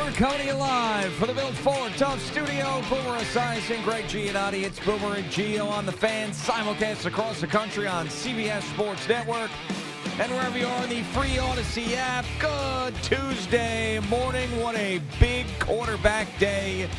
We're coming to you live from the Built Ford Tough Studio. Boomer Esiason, Greg Giannotti. It's Boomer and Gio on the Fan. Simulcast across the country on CBS Sports Network. And wherever you are in the free Odyssey app. Good Tuesday morning. What a big quarterback day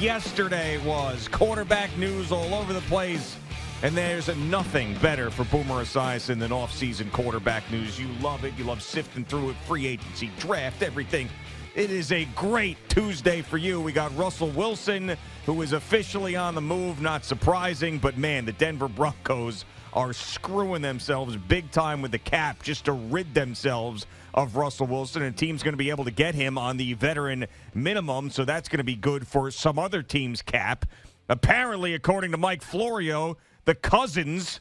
yesterday was. Quarterback news all over the place. And there's nothing better for Boomer Esiason than off-season quarterback news. You love it. You love sifting through it. Free agency, draft, everything. It is a great Tuesday for you. We got Russell Wilson, who is officially on the move. Not surprising, but man, the Denver Broncos are screwing themselves big time with the cap just to rid themselves of Russell Wilson. And a team's going to be able to get him on the veteran minimum, so that's going to be good for some other team's cap. Apparently, according to Mike Florio, the Cousins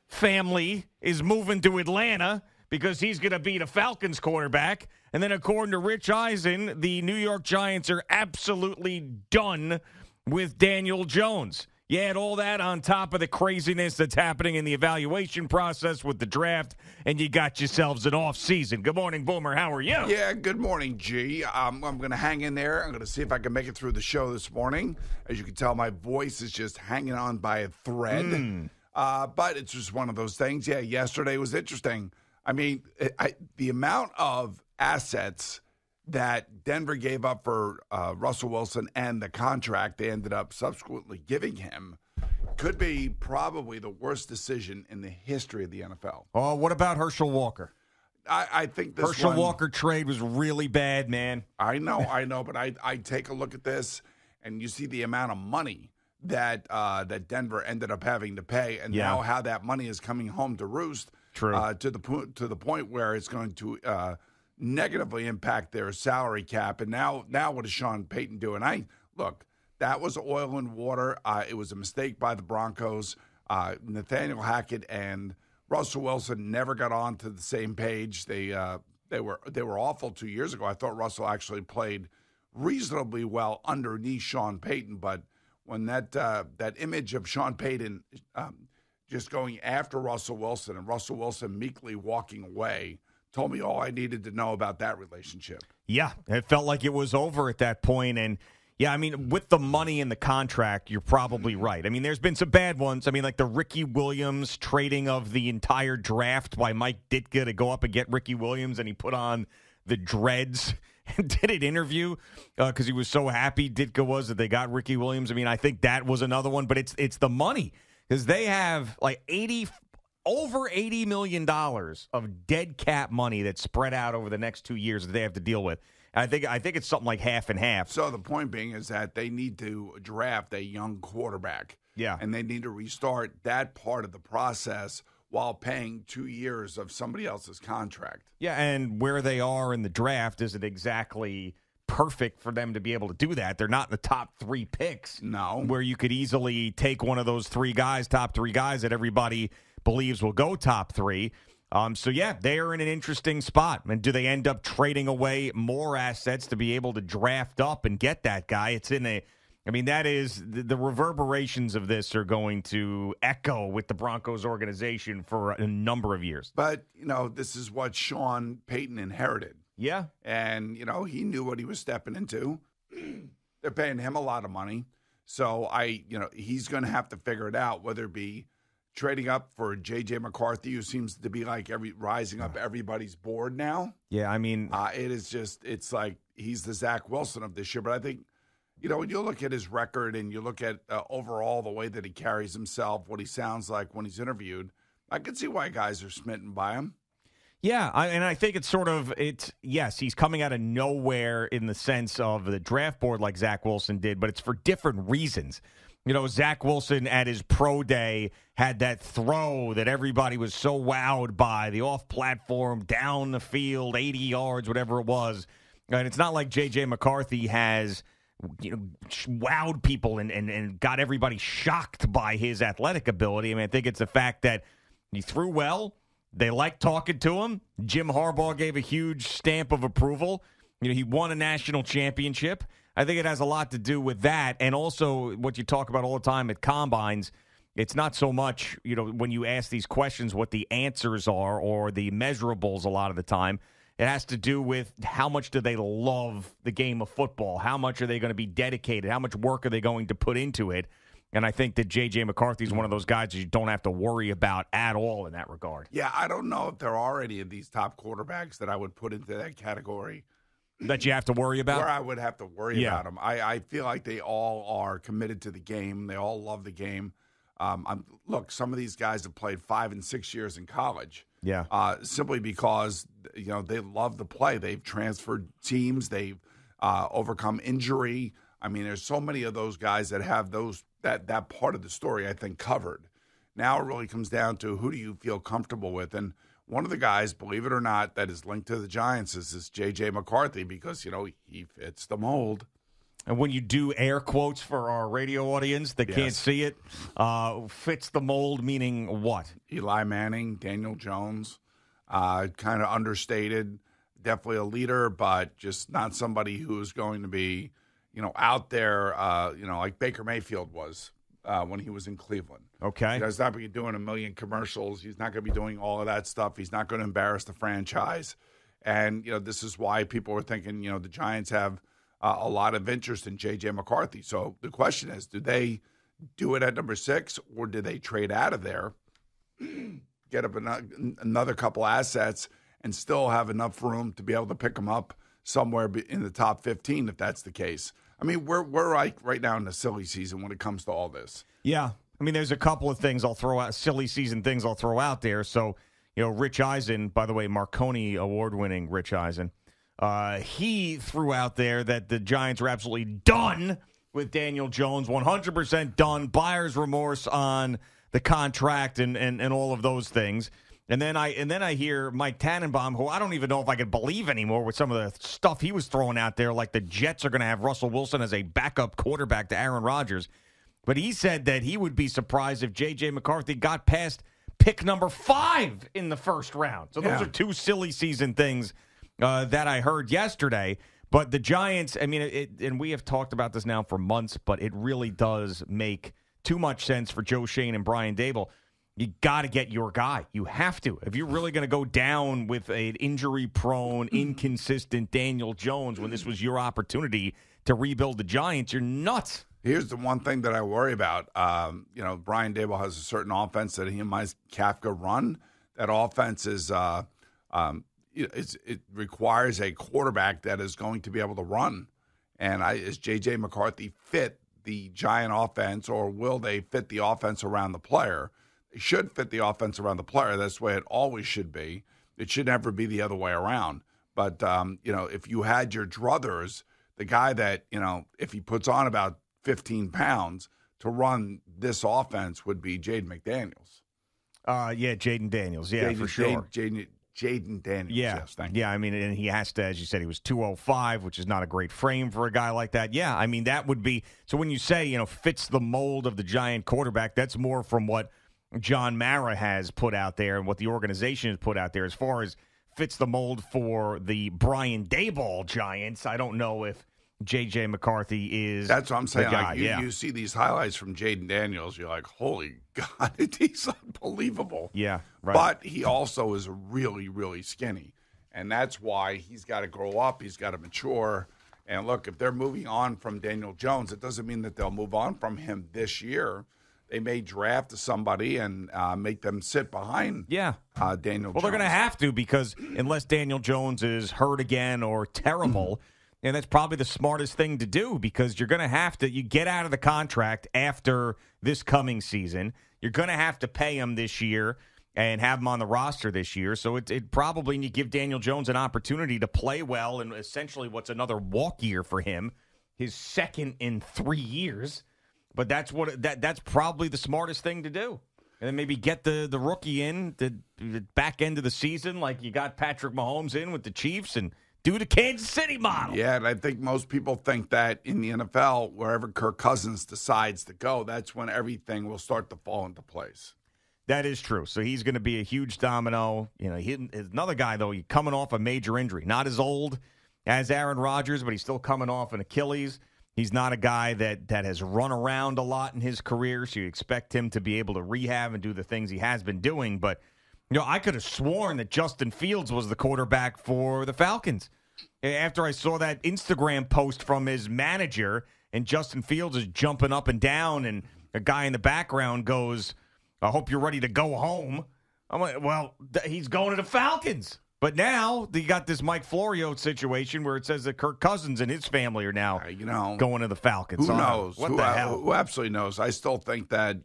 family is moving to Atlanta because he's going to be the Falcons quarterback. And then according to Rich Eisen, the New York Giants are absolutely done with Daniel Jones. You add all that on top of the craziness that's happening in the evaluation process with the draft, and you got yourselves an off-season. Good morning, Boomer. How are you? Yeah, good morning, G. I'm going to hang in there. I'm going to see if I can make it through the show this morning. As you can tell, my voice is just hanging on by a thread. But it's just one of those things. Yeah, yesterday was interesting. I mean, the amount of assets that Denver gave up for Russell Wilson and the contract they ended up subsequently giving him could be probably the worst decision in the history of the NFL. Oh, what about Herschel Walker? I think this Herschel Walker trade was really bad, man. I know, but I take a look at this, and you see the amount of money that Denver ended up having to pay, and now how that money is coming home to roost. True. To the point where it's going to negatively impact their salary cap. And now what is Sean Payton doing? Look, that was oil and water. It was a mistake by the Broncos. Nathaniel Hackett and Russell Wilson never got on to the same page. They were awful 2 years ago. I thought Russell actually played reasonably well underneath Sean Payton, but when that image of Sean Payton just going after Russell Wilson and Russell Wilson meekly walking away told me all I needed to know about that relationship. Yeah, it felt like it was over at that point. And, yeah, I mean, with the money in the contract, you're probably right. I mean, there's been some bad ones. I mean, like the Ricky Williams trading of the entire draft by Mike Ditka to go up and get Ricky Williams, and he put on the dreads and did an interview because he was so happy Ditka was that they got Ricky Williams. I mean, I think that was another one, but it's the money. Because they have like over $80 million of dead cap money that's spread out over the next 2 years that they have to deal with. I think it's something like half and half. So the point being is that they need to draft a young quarterback. Yeah. And they need to restart that part of the process while paying 2 years of somebody else's contract. Yeah, and where they are in the draft isn't exactly perfect for them to be able to do that. They're not in the top 3 picks. No. Where you could easily take one of those top 3 guys that everybody believes will go top 3. So, yeah, they are in an interesting spot. And do they end up trading away more assets to be able to draft up and get that guy? That is the reverberations of this are going to echo with the Broncos organization for a number of years. But, this is what Sean Payton inherited. Yeah. And, he knew what he was stepping into. They're paying him a lot of money. So, he's going to have to figure it out, whether it be trading up for J.J. McCarthy, who seems to be like rising up everybody's board now. Yeah, I mean. It's like he's the Zach Wilson of this year. But I think, when you look at his record and you look at overall the way that he carries himself, what he sounds like when he's interviewed, I can see why guys are smitten by him. Yeah, and I think yes, he's coming out of nowhere in the sense of the draft board like Zach Wilson did, but it's for different reasons. Zach Wilson at his pro day had that throw that everybody was so wowed by, the off-platform, down the field, 80 yards, whatever it was. And it's not like J.J. McCarthy has wowed people and got everybody shocked by his athletic ability. I mean, I think it's the fact that he threw well. They liked talking to him. Jim Harbaugh gave a huge stamp of approval. He won a national championship. I think it has a lot to do with that. And also what you talk about all the time at combines, it's not so much, when you ask these questions, what the answers are or the measurables a lot of the time. It has to do with how much do they love the game of football? How much are they going to be dedicated? How much work are they going to put into it? And I think that J.J. McCarthy is one of those guys that you don't have to worry about at all in that regard. Yeah, I don't know if there are any of these top quarterbacks that I would put into that category. That you have to worry about? Where I would have to worry about them. I feel like they all are committed to the game. They all love the game. Look, some of these guys have played 5 and 6 years in college. Yeah. Simply because, they love to play. They've transferred teams. They've overcome injury. I mean, there's so many of those guys that have that part of the story, I think, covered. Now it really comes down to who do you feel comfortable with. And one of the guys, believe it or not, that is linked to the Giants is this J.J. McCarthy because, he fits the mold. And when you do air quotes for our radio audience that can't see it, fits the mold meaning what? Eli Manning, Daniel Jones, kind of understated, definitely a leader, but just not somebody who's going to be out there, like Baker Mayfield was when he was in Cleveland. Okay. He's not going to be doing a million commercials. He's not going to be doing all of that stuff. He's not going to embarrass the franchise. And, this is why people were thinking, the Giants have a lot of interest in J.J. McCarthy. So the question is, do they do it at number 6 or do they trade out of there, get up another couple assets, and still have enough room to be able to pick them up somewhere in the top 15 if that's the case? I mean, we're like right now in the silly season when it comes to all this. Yeah. I mean, there's a couple of things I'll throw out, silly season things I'll throw out there. So, Rich Eisen, by the way, Marconi award-winning Rich Eisen, he threw out there that the Giants are absolutely done with Daniel Jones, 100% done, buyer's remorse on the contract and all of those things. And then I hear Mike Tannenbaum, who I don't even know if I could believe anymore with some of the stuff he was throwing out there, like the Jets are going to have Russell Wilson as a backup quarterback to Aaron Rodgers. But he said that he would be surprised if J.J. McCarthy got past pick number 5 in the first round. So those are two silly season things that I heard yesterday. But the Giants, I mean, and we have talked about this now for months, but it really does make too much sense for Joe Schoen and Brian Daboll. You got to get your guy. You have to. If you're really going to go down with an injury-prone, inconsistent Daniel Jones when this was your opportunity to rebuild the Giants, you're nuts. Here's the one thing that I worry about. Brian Daboll has a certain offense that he and Mike Kafka run. That offense is it requires a quarterback that is going to be able to run. And is J.J. McCarthy fit the Giant offense, or will they fit the offense around the player? They should fit the offense around the player. That's the way it always should be. It should never be the other way around. But, if you had your druthers, the guy that, if he puts on about 15 pounds to run this offense would be Jaden McDaniels. Jaden Daniels. Yeah, for sure. Jaden Daniels. Yeah. Yes, thank you. Yeah, I mean, and he has to, as you said, he was 205, which is not a great frame for a guy like that. Yeah, I mean, that would be – so when you say, fits the mold of the Giant quarterback, that's more from what John Mara has put out there and what the organization has put out there. As far as fits the mold for the Brian Daboll Giants, I don't know if J.J. McCarthy is That's what I'm saying. the guy. Like you see these highlights from Jaden Daniels, you're like, holy God, he's unbelievable. Yeah, right. But he also is really, really skinny. And that's why he's got to grow up. He's got to mature. And look, if they're moving on from Daniel Jones, it doesn't mean that they'll move on from him this year. They may draft somebody and make them sit behind Daniel Jones. Well, they're going to have to, because unless Daniel Jones is hurt again or terrible, and that's probably the smartest thing to do, because you're going to have to – you get out of the contract after this coming season. You're going to have to pay him this year and have him on the roster this year. So it probably – and you give Daniel Jones an opportunity to play well in essentially what's another walk year for him, his second in 3 years. But that's that's probably the smartest thing to do. And then maybe get the rookie in the back end of the season, like you got Patrick Mahomes in with the Chiefs, and do the Kansas City model. Yeah, and I think most people think that in the NFL, wherever Kirk Cousins decides to go, that's when everything will start to fall into place. That is true. So he's going to be a huge domino. He's another guy, though, coming off a major injury. Not as old as Aaron Rodgers, but he's still coming off an Achilles. He's not a guy that has run around a lot in his career, so you expect him to be able to rehab and do the things he has been doing. But I could have sworn that Justin Fields was the quarterback for the Falcons. After I saw that Instagram post from his manager, and Justin Fields is jumping up and down, and a guy in the background goes, "I hope you're ready to go home." I'm like, well, he's going to the Falcons. But now you got this Mike Florio situation where it says that Kirk Cousins and his family are now going to the Falcons. Who knows? What the hell? Who absolutely knows? I still think that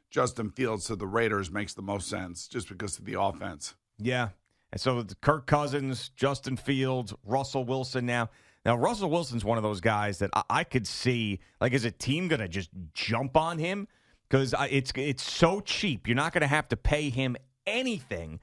Justin Fields to the Raiders makes the most sense just because of the offense. Yeah. And so Kirk Cousins, Justin Fields, Russell Wilson now. Now, Russell Wilson's one of those guys that I could see, like, is a team going to just jump on him? Because it's so cheap. You're not going to have to pay him anything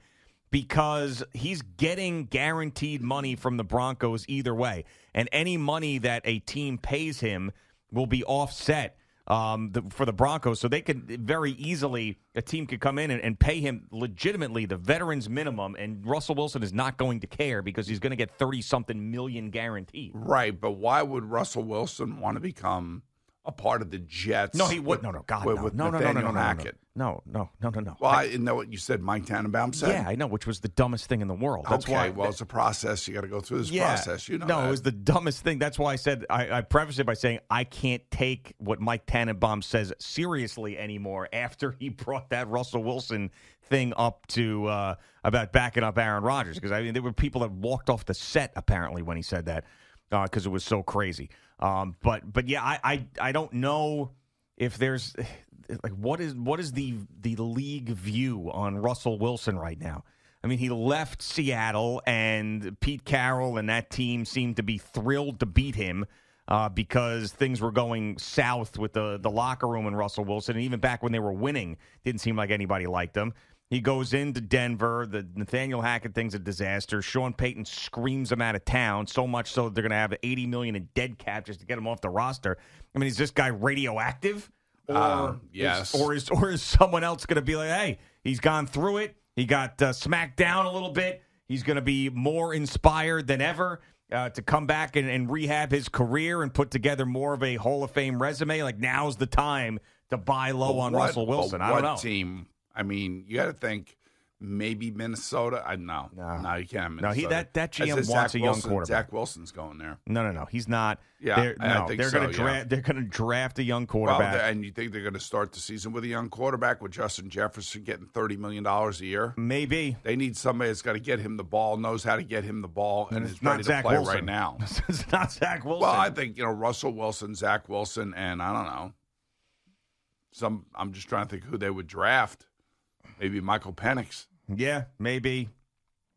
because he's getting guaranteed money from the Broncos either way. And any money that a team pays him will be offset for the Broncos. So they could very easily, a team could come in and pay him legitimately the veterans minimum, and Russell Wilson is not going to care because he's going to get 30-something million guaranteed. Right, but why would Russell Wilson want to become a part of the Jets? No, he would. No, God, no. With No. Hackett. No. Well, I know what you said Mike Tannenbaum said. Yeah, I know, which was the dumbest thing in the world. That's why. Well, it's a process. You got to go through this process. You know no, that. It was the dumbest thing. That's why I said, I prefaced it by saying I can't take what Mike Tannenbaum says seriously anymore after he brought that Russell Wilson thing up to about backing up Aaron Rodgers. Because, I mean, there were people that walked off the set, apparently, when he said that because it was so crazy. But yeah, I don't know if there's like what is the league view on Russell Wilson right now? I mean, he left Seattle, and Pete Carroll and that team seemed to be thrilled to beat him because things were going south with the locker room and Russell Wilson. And even back when they were winning, didn't seem like anybody liked him. He goes into Denver. The Nathaniel Hackett thing's a disaster. Sean Payton screams him out of town, so much so they're going to have $80 million in dead cap just to get him off the roster. I mean, is this guy radioactive? Yes. Is someone else going to be like, hey, he's gone through it. He got smacked down a little bit. He's going to be more inspired than ever to come back and rehab his career and put together more of a Hall of Fame resume. Like, now's the time to buy low on Russell Wilson. I don't know. What team? I mean, you got to think maybe Minnesota. No, you can't. No, that GM wants a young quarterback. Zach Wilson's going there. No, he's not. Yeah, I think they're going to draft. They're going to draft a young quarterback. Well, and you think they're going to start the season with a young quarterback with Justin Jefferson getting $30 million a year? Maybe they need somebody that's got to get him the ball, knows how to get him the ball, and is ready to play right now. It's not Zach Wilson. Well, I think Russell Wilson, Zach Wilson, and I don't know. I'm just trying to think who they would draft. Maybe Michael Penix. Yeah, maybe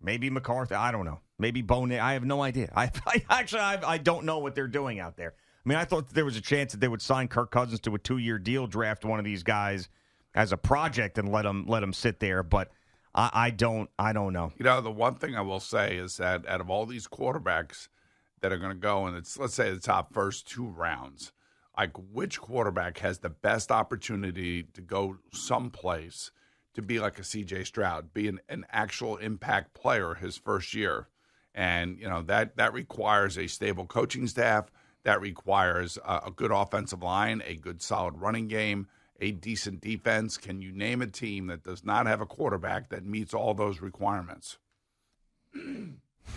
McCarthy. I don't know. Maybe Bonet. I have no idea. I don't know what they're doing out there. I mean, I thought there was a chance that they would sign Kirk Cousins to a 2-year deal, draft one of these guys as a project, and let him sit there. But I don't know. The one thing I will say is that out of all these quarterbacks that are going to go, and it's, let's say, the top first 2 rounds, like, which quarterback has the best opportunity to go someplace to be like a C.J. Stroud, be an actual impact player his first year? And, that requires a stable coaching staff. That requires a good offensive line, a good solid running game, a decent defense. Can you name a team that does not have a quarterback that meets all those requirements?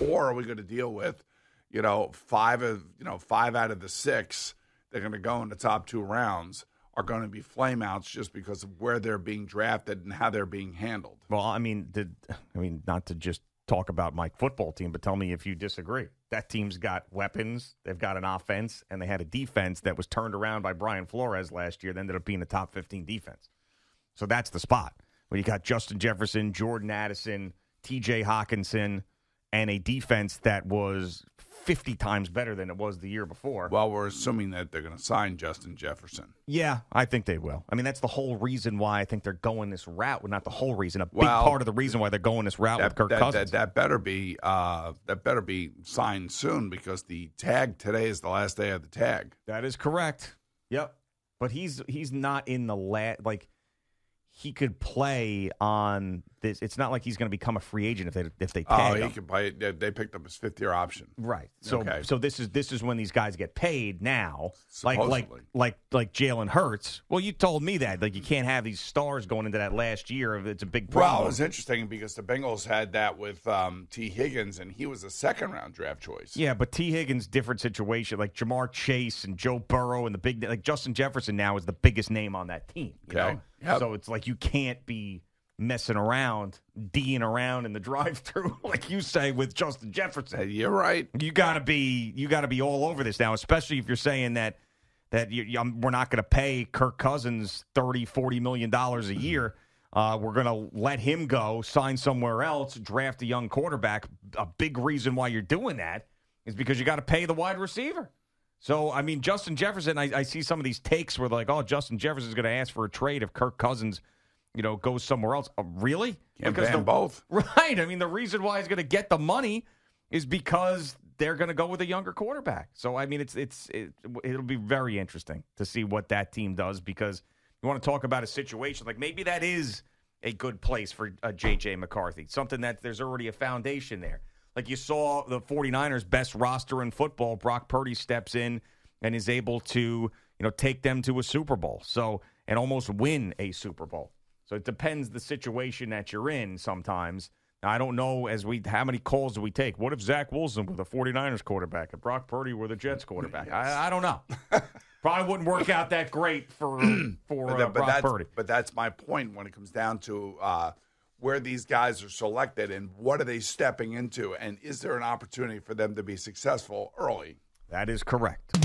Or are we going to deal with, 5 out of the 6 they're going to go in the top 2 rounds are going to be flameouts just because of where they're being drafted and how they're being handled? Well, I mean, not to just talk about my football team, but tell me if you disagree. That team's got weapons, they've got an offense, and they had a defense that was turned around by Brian Flores last year that ended up being a top 15 defense. So that's the spot. When you got Justin Jefferson, Jordan Addison, T.J. Hawkinson, and a defense that was 50 times better than it was the year before. Well, we're assuming that they're going to sign Justin Jefferson. Yeah, I think they will. I mean, that's the whole reason why I think they're going this route. Well, not the whole reason. A big part of the reason why they're going this route with Kirk Cousins. That better be signed soon, because the tag today is the last day of the tag. That is correct. Yep. But he's not in the he could play on this. It's not like he's going to become a free agent if they pay him. He can play. They picked up his 5th-year option. Right. So this is when these guys get paid now. Supposedly. Like Jalen Hurts. Well, you told me that. Like, you can't have these stars going into that last year. It's a big problem. Well, it was interesting because the Bengals had that with T. Higgins, and he was a 2nd-round draft choice. Yeah, but T. Higgins, different situation. Like Jamar Chase and Joe Burrow and the big, like Justin Jefferson now is the biggest name on that team. You know? Yep. So it's like you can't be messing around, D'ing around in the drive-thru, like you say with Justin Jefferson. You're right. You gotta be all over this now, especially if you're saying that we're not going to pay Kirk Cousins $30-40 million a year. We're going to let him go, sign somewhere else, draft a young quarterback. A big reason why you're doing that is because you got to pay the wide receiver. So, I mean, Justin Jefferson, I see some of these takes where they're like, oh, Justin Jefferson's going to ask for a trade if Kirk Cousins, goes somewhere else. Really? Can't ban both. Right. I mean, the reason why he's going to get the money is because they're going to go with a younger quarterback. So, I mean, it'll be very interesting to see what that team does, because you want to talk about a situation like maybe that is a good place for J.J. McCarthy, something that there's already a foundation there. Like you saw the 49ers' best roster in football, Brock Purdy steps in and is able to, take them to a Super Bowl. So, and almost win a Super Bowl. So it depends the situation that you're in sometimes. Now, I don't know how many calls do we take? What if Zach Wilson were the 49ers quarterback and Brock Purdy were the Jets quarterback? Yes. I don't know. Probably wouldn't work out that great for Brock Purdy. But that's my point when it comes down to where these guys are selected and what are they stepping into, and is there an opportunity for them to be successful early? That is correct.